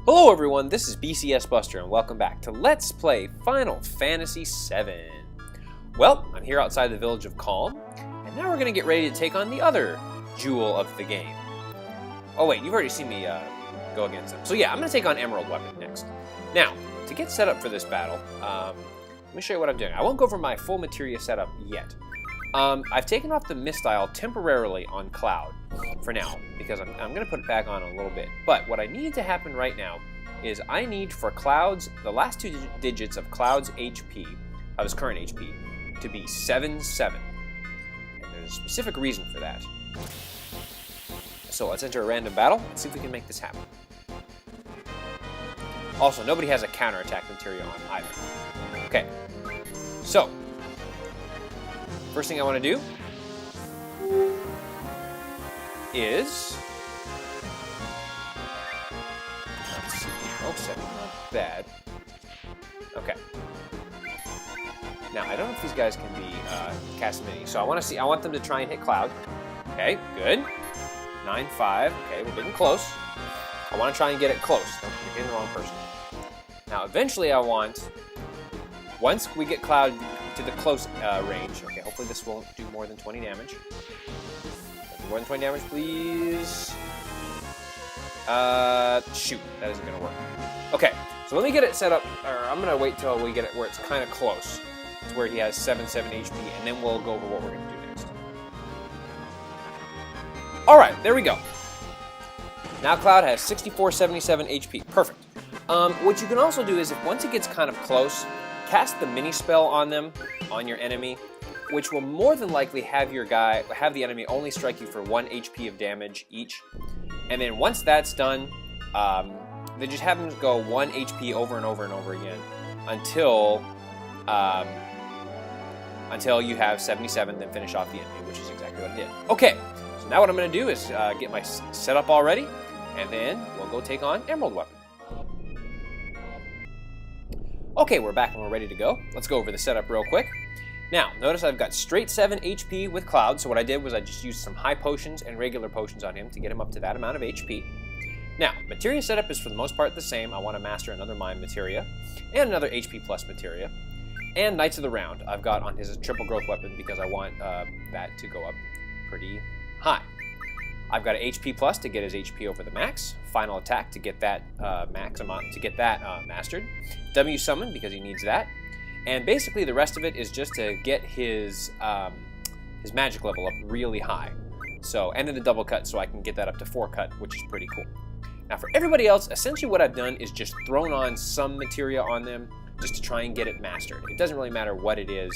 Hello everyone, this is BCS Buster and welcome back to Let's Play Final Fantasy VII. Well, I'm here outside the village of Kalm, and now we're going to get ready to take on the other jewel of the game. Oh wait, you've already seen me go against him. So yeah, I'm going to take on Emerald Weapon next. Now, to get set up for this battle, let me show you what I'm doing. I won't go over my full materia setup yet. I've taken off the Mistile temporarily on Cloud for now, because I'm going to put it back on a little bit. But what I need to happen right now is I need for Cloud's, the last two digits of Cloud's HP, of his current HP, to be 7-7. And there's a specific reason for that. So let's enter a random battle and see if we can make this happen. Also, nobody has a counterattack material on either. Okay, so first thing I want to do is, let's see, oh, 7, not bad. Okay. Now, I don't know if these guys can be cast mini, so I want them to try and hit Cloud. Okay, good. 9-5, okay, we're getting close. I want to try and get it close. Don't get in the wrong person. Now, eventually I want, once we get Cloud to the close range, okay, hopefully this won't do more than 20 damage. More than 20 damage, please. Shoot, that isn't gonna work. Okay, so let me get it set up, or I'm gonna wait till we get it where it's kind of close. It's where he has 7 HP, and then we'll go over what we're gonna do next. All right, there we go. Now Cloud has 64-77 HP, perfect. What you can also do is, if once it gets kind of close, cast the mini spell on them, on your enemy, which will more than likely have the enemy only strike you for 1 HP of damage each. And then once that's done, they just have them go 1 HP over and over and over again until you have 77, then finish off the enemy, which is exactly what I did. Okay, so now what I'm going to do is get my setup all ready, and then we'll go take on Emerald Weapon. Okay, we're back and we're ready to go. Let's go over the setup real quick. Now, notice I've got straight 7 HP with Cloud, so what I did was I just used some high potions and regular potions on him to get him up to that amount of HP. Now, materia setup is for the most part the same. I want to master another Mime materia, and another HP plus materia, and Knights of the Round I've got on his triple growth weapon because I want that to go up pretty high. I've got an HP plus to get his HP over the max, final attack to get that mastered, W summon because he needs that. And basically the rest of it is just to get his magic level up really high. So, and then the double cut so I can get that up to 4 cut, which is pretty cool. Now for everybody else, essentially what I've done is just thrown on some materia on them just to try and get it mastered. It doesn't really matter what it is,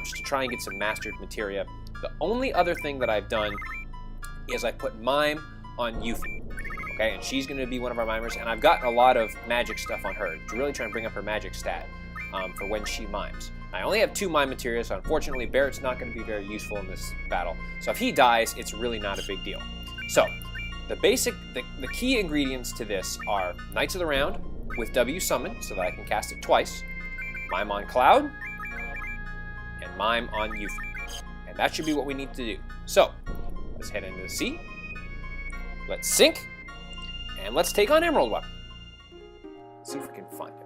just to try and get some mastered materia. The only other thing that I've done is I put Mime on Yuffie. Okay, and she's going to be one of our mimers, and I've got a lot of magic stuff on her to really try and bring up her magic stat. For when she mimes. I only have 2 mime materia, so unfortunately Barrett's not going to be very useful in this battle. So if he dies, it's really not a big deal. So the key ingredients to this are Knights of the Round with W summon, so that I can cast it twice, Mime on Cloud, and Mime on Yuffie. And that should be what we need to do. So let's head into the sea. Let's sink, and let's take on Emerald Weapon. Let's see if we can find him.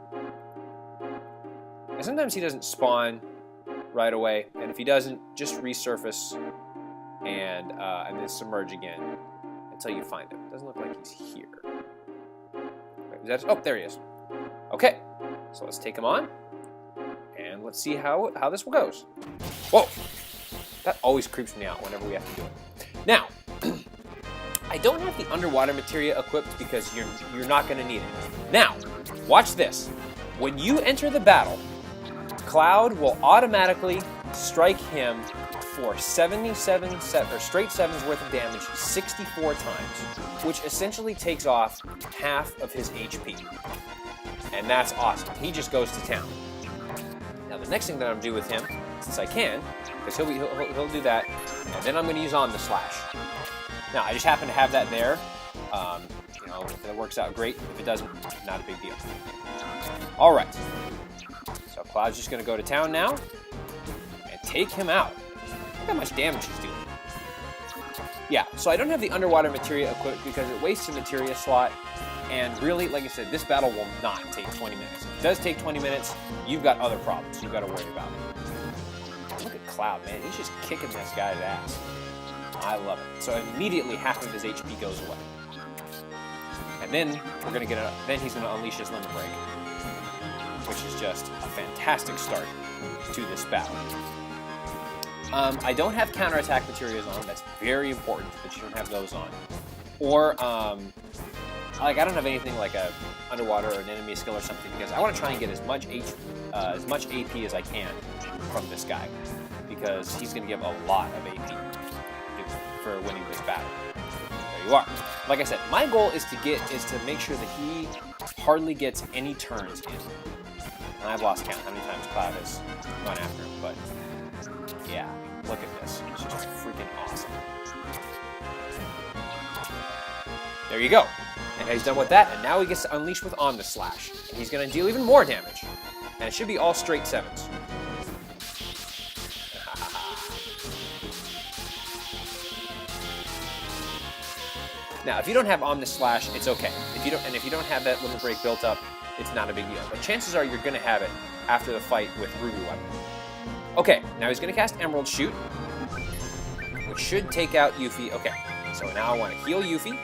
And sometimes he doesn't spawn right away, and if he doesn't, just resurface and then submerge again until you find him. Doesn't look like he's here. Wait, oh, there he is. Okay, so let's take him on, and let's see how this goes. Whoa, that always creeps me out whenever we have to do it. Now, I don't have the underwater materia equipped because you're not going to need it. Now, watch this. When you enter the battle, Cloud will automatically strike him for 77 or straight 7s worth of damage 64 times, which essentially takes off half of his HP. And that's awesome. He just goes to town. Now the next thing that I'm going to do with him, since I can, because he'll do that, and then I'm going to use the Slash. Now I just happen to have that there. You know, if it works out great. If it doesn't, not a big deal. All right. So Cloud's just going to go to town now and take him out. Look how much damage he's doing. Yeah, so I don't have the underwater materia equipped because it wastes a materia slot. And really, like I said, this battle will not take 20 minutes. If it does take 20 minutes, you've got other problems you've got to worry about. Look at Cloud, man. He's just kicking this guy's ass. I love it. So immediately half of his HP goes away. And then we're gonna get then he's gonna unleash his Limit Break, which is just a fantastic start to this battle. I don't have counterattack materials on. That's very important that you don't have those on. Or like I don't have anything like a underwater or an enemy skill or something because I want to try and get as much AP as I can from this guy because he's going to give a lot of AP for winning this battle. There you are. Like I said, my goal is to make sure that he hardly gets any turns in. And I've lost count how many times Cloud has gone after him, but yeah, look at this. It's just freaking awesome. There you go. And he's done with that, and now he gets to unleash with Omni Slash. And he's going to deal even more damage. And it should be all straight 7s. Now, if you don't have Omni Slash, it's okay. If you don't have that Limit Break built up, it's not a big deal. But chances are you're going to have it after the fight with Ruby Weapon. Okay, now he's going to cast Emerald Shoot, which should take out Yuffie. Okay, so now I want to heal Yuffie,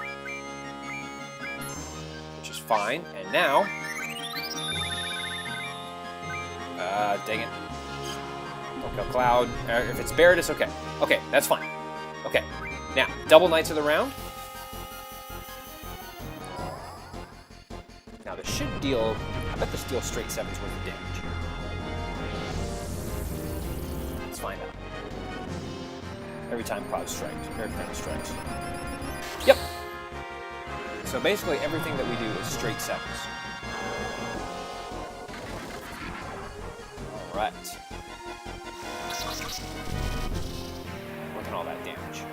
which is fine. And now, dang it. Don't kill Cloud. If it's Barret, it's okay. Okay, that's fine. Okay, now, double Knights of the Round. Now this should deal, I bet this deals straight 7s worth of damage. Let's find out. Every time Cloud strikes, everything strikes. Yep. So basically everything that we do is straight 7s. Alright. Look at all that damage.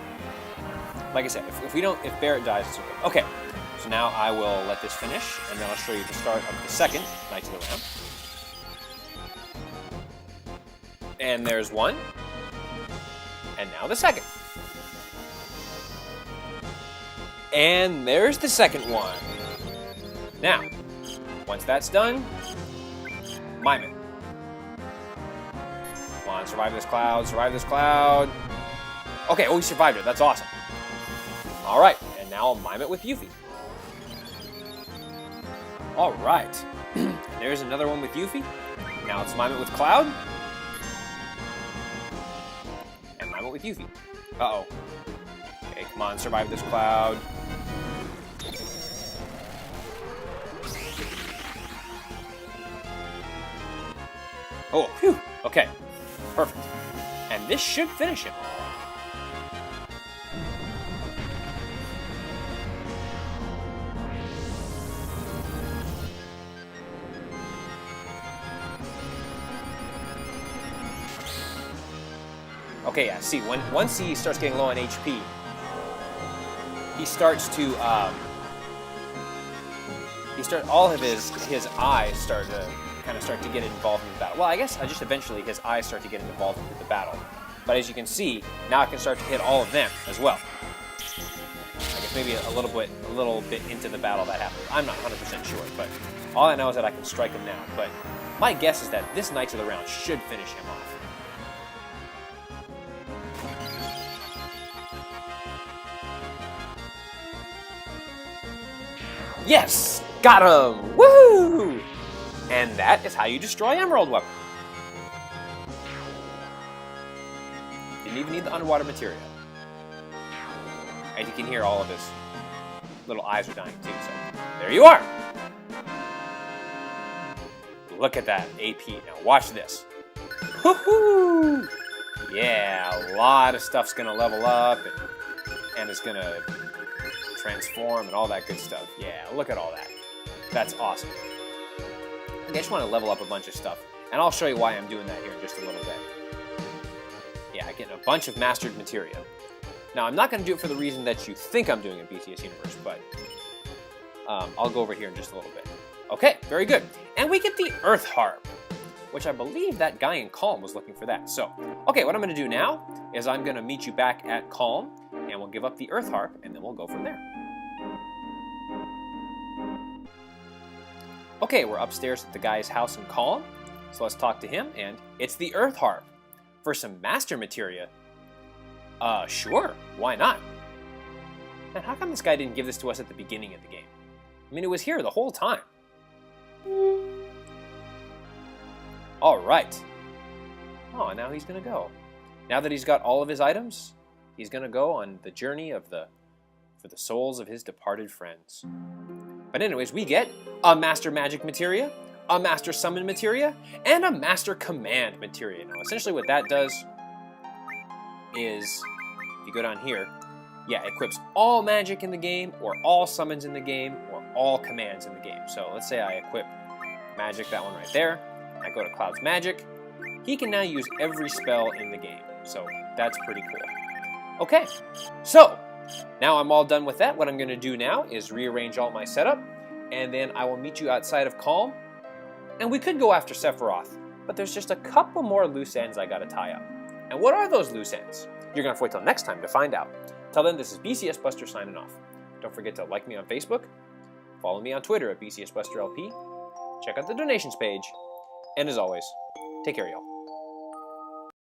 Like I said, if Barret dies, it's okay. Okay. So now I will let this finish, and then I'll show you the start of the second Knights of the Round. And there's one. And now the second. And there's the second one. Now, once that's done, mime it. Come on, survive this Cloud, survive this Cloud. Okay, oh, he survived it. That's awesome. All right, and now I'll mime it with Yuffie. All right, and there's another one with Yuffie. Now let's mime it with Cloud. And mime it with Yuffie. Uh-oh. Okay, come on, survive this Cloud. Oh, phew. Okay, perfect. And this should finish him. Okay, yeah, see, once he starts getting low on HP, he starts to, all of his eyes start to get involved in the battle. Well, I guess just eventually his eyes start to get involved into the battle. But as you can see, now I can start to hit all of them as well. I guess maybe a little bit into the battle that happens. I'm not 100% sure, but all I know is that I can strike him now. But my guess is that this Knights of the Round should finish him off. Yes! Got him! Woo! And that is how you destroy Emerald Weapon. Didn't even need the underwater materia. And you can hear all of his little eyes are dying too, so there you are! Look at that AP. Now watch this. Woohoo! Yeah, a lot of stuff's gonna level up and it's gonna transform and all that good stuff. Yeah, look at all that. That's awesome. I just want to level up a bunch of stuff, and I'll show you why I'm doing that here in just a little bit. Yeah, getting a bunch of mastered materia. Now, I'm not going to do it for the reason that you think I'm doing in BTS Universe, but I'll go over here in just a little bit. Okay, very good. And we get the Earth Harp, which I believe that guy in Calm was looking for that. So, okay, what I'm going to do now is I'm going to meet you back at Calm, and we'll give up the Earth Harp, and then we'll go from there. Okay, we're upstairs at the guy's house in Calm, so let's talk to him, and it's the Earth Harp for some Master Materia. Sure, why not? Man, how come this guy didn't give this to us at the beginning of the game? I mean, it was here the whole time. All right. Oh, now he's going to go. Now that he's got all of his items, he's going to go on the journey for the souls of his departed friends. But anyways, we get a Master Magic Materia, a Master Summon Materia, and a Master Command Materia. Now, essentially what that does is, if you go down here, yeah, it equips all magic in the game, or all summons in the game, or all commands in the game. So let's say I equip magic, that one right there. I go to Cloud's Magic. He can now use every spell in the game. So that's pretty cool. Okay, so now I'm all done with that. What I'm going to do now is rearrange all my setup, and then I will meet you outside of Calm. And we could go after Sephiroth, but there's just a couple more loose ends I got to tie up. And what are those loose ends? You're going to have to wait till next time to find out. Till then, this is BCS Buster signing off. Don't forget to like me on Facebook, follow me on Twitter at BCS Buster LP, check out the donations page, and as always, take care, y'all.